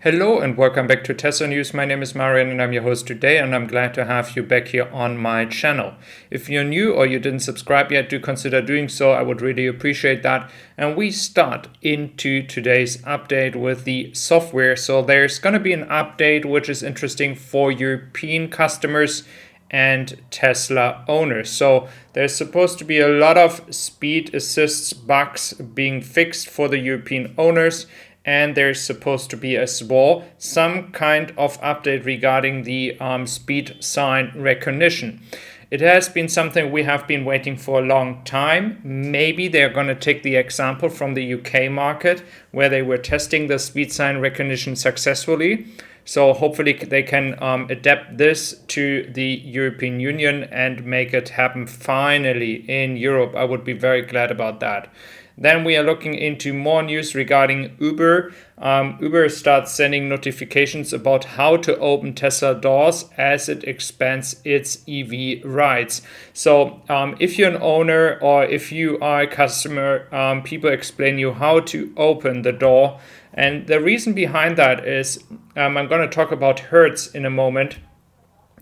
Hello and welcome back to Tesla News. My name is Marian and I'm your host today, and I'm glad to have you back here on my channel. If you're new or you didn't subscribe yet, do consider doing so. I would really appreciate that. And we start into today's update with the software. So there's going to be an update which is interesting for European customers and Tesla owners. So there's supposed to be a lot of speed assist bugs being fixed for the European owners. And there's supposed to be as well some kind of update regarding the speed sign recognition. It has been something we have been waiting for a long time. Maybe they're going to take the example from the UK market where they were testing the speed sign recognition successfully. So hopefully they can adapt this to the European Union and make it happen finally in Europe. I would be very glad about that. Then we are looking into more news regarding Uber. Uber starts sending notifications about how to open Tesla doors as it expands its EV rides. So if you're an owner or if you are a customer, people explain you how to open the door. And the reason behind that is, I'm going to talk about Hertz in a moment.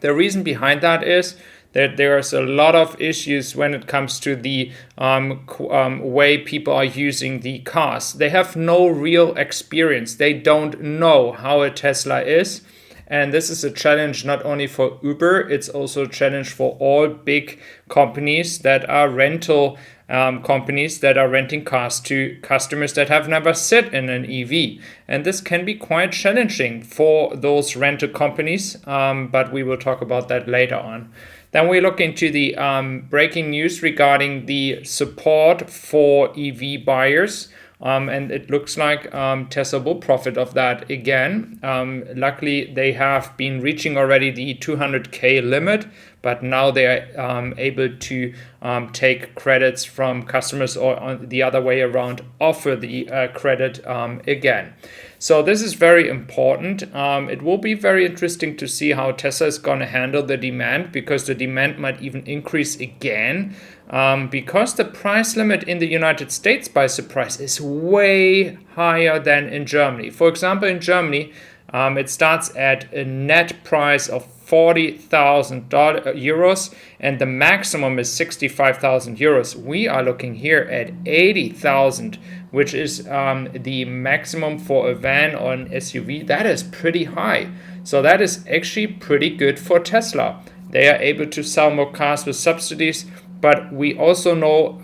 The reason behind that is that there's a lot of issues when it comes to the way people are using the cars. They have no real experience. They don't know how a Tesla is. And this is a challenge not only for Uber, it's also a challenge for all big companies that are rental companies that are renting cars to customers that have never sat in an EV. And this can be quite challenging for those rental companies, but we will talk about that later on. Then we look into the breaking news regarding the support for EV buyers. And it looks like Tesla will profit of that again. Luckily, they have been reaching already the 200K limit, but now they are able to take credits from customers, or on the other way around, offer the credit again. So this is very important. It will be very interesting to see how Tesla is going to handle the demand, because the demand might even increase again. Because the price limit in the United States, by surprise, is way higher than in Germany. For example, in Germany, it starts at a net price of 40,000 euros and the maximum is 65,000 euros. We are looking here at 80,000, which is the maximum for a van or an SUV. That is pretty high. So that is actually pretty good for Tesla. They are able to sell more cars with subsidies, but we also know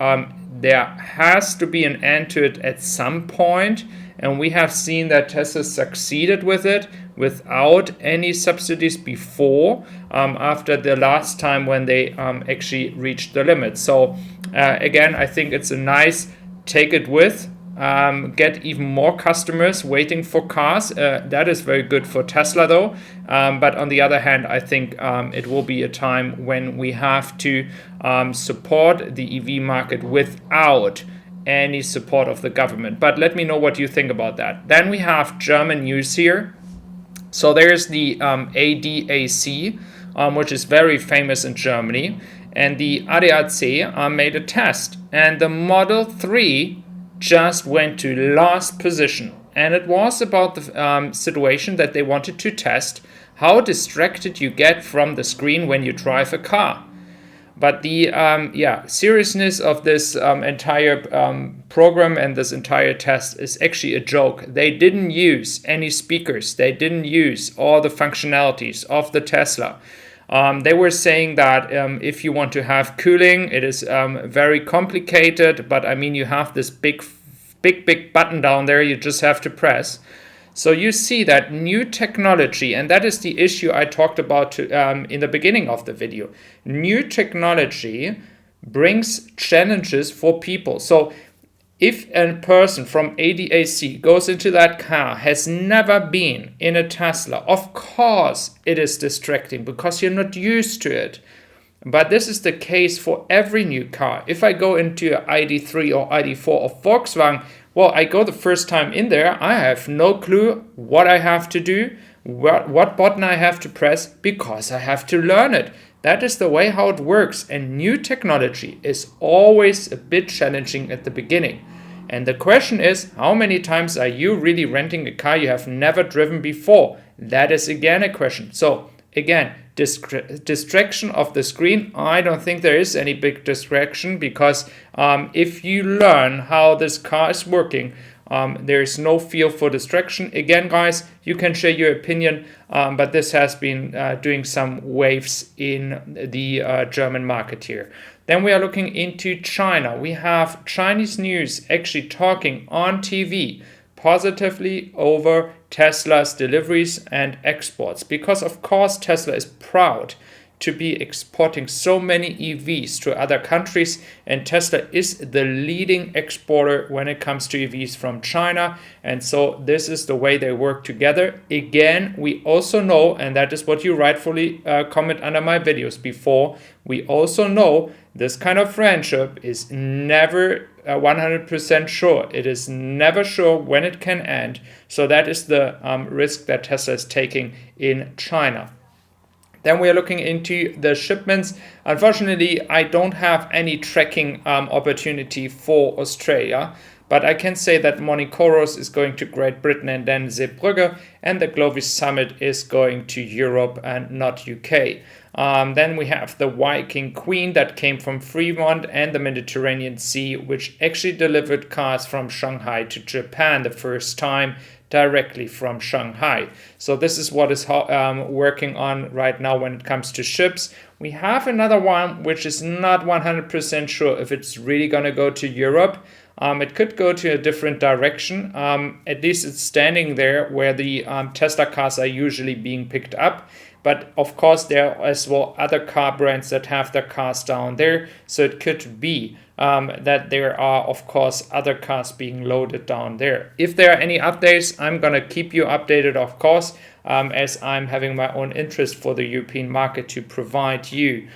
there has to be an end to it at some point. And we have seen that Tesla succeeded with it without any subsidies before, after the last time when they actually reached the limit. So again, I think it's a nice take it with, get even more customers waiting for cars. That is very good for Tesla though. But on the other hand, I think it will be a time when we have to support the EV market without any support of the government. But let me know what you think about that. Then we have German news here. So there's the ADAC, which is very famous in Germany, and the ADAC made a test, and the Model 3 just went to last position. And it was about the situation that they wanted to test how distracted you get from the screen when you drive a car. But the seriousness of this entire program and this entire test is actually a joke. They didn't use any speakers. They didn't use all the functionalities of the Tesla. They were saying that if you want to have cooling, it is very complicated. But I mean, you have this big button down there you just have to press. So you see that new technology, and that is the issue I talked about in the beginning of the video. New technology brings challenges for people. So if a person from ADAC goes into that car, has never been in a Tesla, of course it is distracting because you're not used to it. But this is the case for every new car. If I go into an ID3 or ID4 of Volkswagen, well, I go the first time in there, I have no clue what I have to do, what button I have to press, because I have to learn it. That is the way how it works. And new technology is always a bit challenging at the beginning. And the question is, how many times are you really renting a car you have never driven before? That is again a question. So again, distraction of the screen. I don't think there is any big distraction, because if you learn how this car is working, there is no feel for distraction. Again, guys, you can share your opinion, but this has been doing some waves in the German market here. Then we are looking into China. We have Chinese news actually talking on TV positively over Tesla's deliveries and exports, because of course Tesla is proud to be exporting so many EVs to other countries, and Tesla is the leading exporter when it comes to EVs from China, and so this is the way they work together. Again, we also know, and that is what you rightfully comment under my videos before, we also know this kind of friendship is never 100% sure. It is never sure when it can end, so that is the risk that Tesla is taking in China. Then we are looking into the shipments. Unfortunately, I don't have any tracking opportunity for Australia, but I can say that Monicoros is going to Great Britain and then Zeebrugge, and the Glovis Summit is going to Europe and not UK. Then we have the Viking Queen that came from Fremont and the Mediterranean Sea, which actually delivered cars from Shanghai to Japan the first time, directly from Shanghai. So this is what is working on right now when it comes to ships. We have another one which is not 100% sure if it's really going to go to Europe. It could go to a different direction. At least it's standing there where the Tesla cars are usually being picked up. But of course, there are as well other car brands that have their cars down there. So it could be that there are, of course, other cars being loaded down there. If there are any updates, I'm going to keep you updated, of course, as I'm having my own interest for the European market to provide you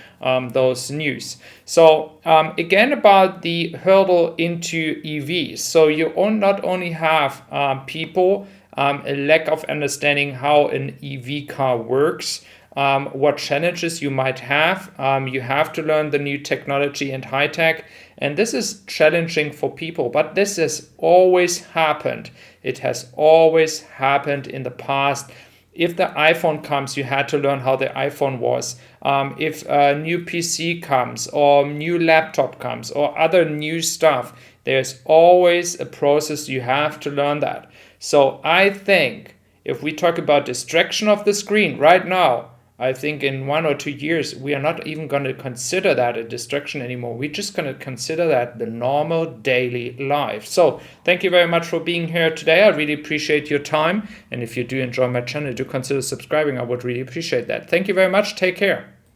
those news. So again, about the hurdle into EVs. So you not only have people a lack of understanding how an EV car works, what challenges you might have. You have to learn the new technology and high tech, and this is challenging for people, but this has always happened. It has always happened in the past. If the iPhone comes, you had to learn how the iPhone was. If a new PC comes or new laptop comes or other new stuff, there's always a process. You have to learn that. So I think if we talk about distraction of the screen right now, I think in 1 or 2 years, we are not even going to consider that a distraction anymore. We're just going to consider that the normal daily life. So thank you very much for being here today. I really appreciate your time. And if you do enjoy my channel, do consider subscribing. I would really appreciate that. Thank you very much. Take care.